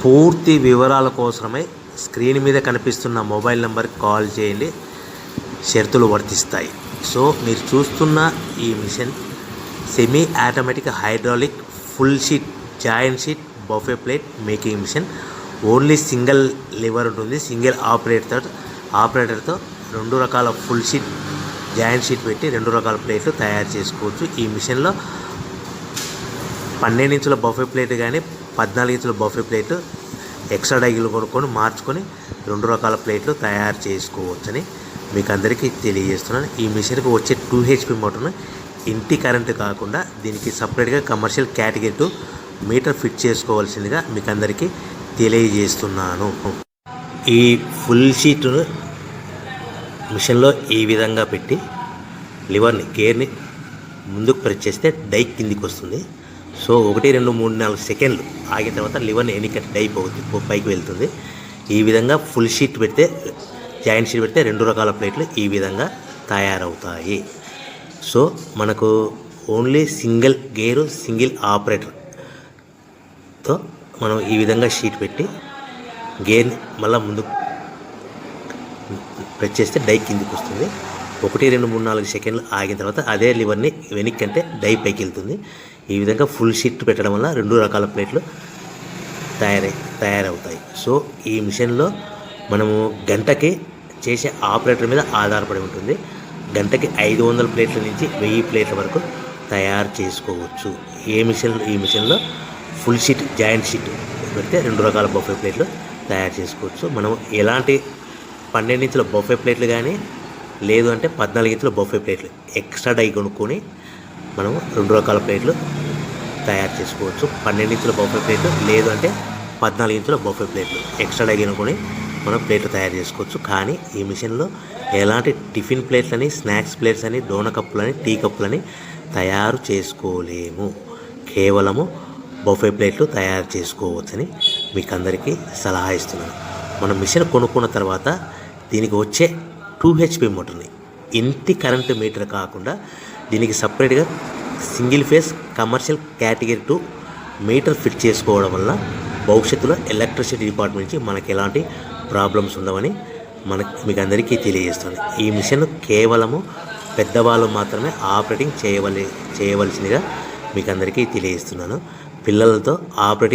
పూర్తి వివరాల కోసమై స్క్రీన్ మీద కనిపిస్తున్న మొబైల్ నెంబర్కి కాల్ చేయండి. షరతులు వర్తిస్తాయి. సో మీరు చూస్తున్న ఈ machine semi automatic hydraulic full sheet joint sheet buffet plate making machine. Only single lever ఉంటుంది. సింగిల్ ఆపరేటర్తో 2 రకాల ఫుల్ షీట్ జాయింట్ షీట్ పెట్టి 2 రకాల ప్లేట్లు తయారు చేసుకోవచ్చు. ఈ మిషన్లో 12 ఇంచుల బఫే ప్లేట్ కానీ 14 ఇంచుల బఫే ప్లేట్ ఎక్స్ట్రా డైలు కొనుక్కొని మార్చుకొని 2 రకాల ప్లేట్లు తయారు చేసుకోవచ్చని మీకు అందరికీ తెలియజేస్తున్నాను. ఈ మిషన్కి వచ్చే 2 HP మోటార్ను ఇంటి కరెంటు కాకుండా దీనికి సపరేట్గా కమర్షియల్ కేటగిరీ 2 మీటర్ ఫిట్ చేసుకోవాల్సిందిగా మీకు అందరికీ తెలియజేస్తున్నాను. ఈ ఫుల్ షీట్ను మిషన్లో ఈ విధంగా పెట్టి లివర్ని గేర్ని ముందుకు ప్రెస్ చేస్తే డై కిందికి వస్తుంది. సో 1 2 3 4 సెకండ్లు ఆగిన తర్వాత లివర్ని ఎన్నికట్ డై పైకి వెళ్తుంది. ఈ విధంగా ఫుల్ షీట్ పెడితే జాయింట్ షీట్ పెడితే 2 రకాల ప్లేట్లు ఈ విధంగా తయారవుతాయి. సో మనకు ఓన్లీ సింగిల్ గేరు సింగిల్ ఆపరేటర్తో మనం ఈ విధంగా షీట్ పెట్టి గేర్ని మళ్ళీ ముందుకు ప్రెస్ చేస్తే డై కిందికి వస్తుంది. 1 2 3 4 సెకండ్లు ఆగిన తర్వాత అదే లివర్ని వెనక్కి అంటే డై పైకి వెళ్తుంది. ఈ విధంగా ఫుల్ షీట్ పెట్టడం వల్ల 2 రకాల ప్లేట్లు తయారవుతాయి. సో ఈ మిషన్లో మనము గంటకి చేసే ఆపరేటర్ మీద ఆధారపడి ఉంటుంది. గంటకి 500 ప్లేట్ల నుంచి 1000 ప్లేట్ల వరకు తయారు చేసుకోవచ్చు. ఈ మిషన్లో ఫుల్ షీట్ జాయింట్ షీట్ పెడితే 2 రకాల బఫే ప్లేట్లు తయారు చేసుకోవచ్చు. మనం ఎలాంటి 12 ఇంచుల బఫే ప్లేట్లు కానీ లేదు అంటే 14 ఇంచుల బఫే ప్లేట్లు ఎక్స్ట్రా డై కొనుక్కొని మనం 2 రకాల ప్లేట్లు తయారు చేసుకోవచ్చు. 12 ఇంచుల బఫే ప్లేట్లు లేదు అంటే 14 ఇంచుల బఫే ప్లేట్లు ఎక్స్ట్రా డై కొనుక్కొని మనం ప్లేట్లు తయారు చేసుకోవచ్చు. కానీ ఈ మిషన్లో ఎలాంటి టిఫిన్ ప్లేట్లని స్నాక్స్ ప్లేట్స్ అని డోన కప్పులని టీ కప్పులని తయారు చేసుకోలేము. కేవలము బఫే ప్లేట్లు తయారు చేసుకోవచ్చని మీకు అందరికీ సలహా ఇస్తున్నాను. మనం మిషన్ కొనుక్కున్న తర్వాత దీనికి వచ్చే 2 HP మోటార్ని ఇంటి కరెంటు మీటర్ కాకుండా దీనికి సపరేట్గా single phase commercial category 2 metre fit చేసుకోవడం వల్ల భవిష్యత్తులో ఎలక్ట్రిసిటీ డిపార్ట్మెంట్ నుంచి మనకి ఎలాంటి ప్రాబ్లమ్స్ ఉండవని మీకు అందరికీ తెలియజేస్తుంది. ఈ మిషన్ కేవలము పెద్దవాళ్ళు మాత్రమే ఆపరేటింగ్ చేయవలసిందిగా మీకు అందరికీ తెలియజేస్తున్నాను. పిల్లలతో ఆపరేటింగ్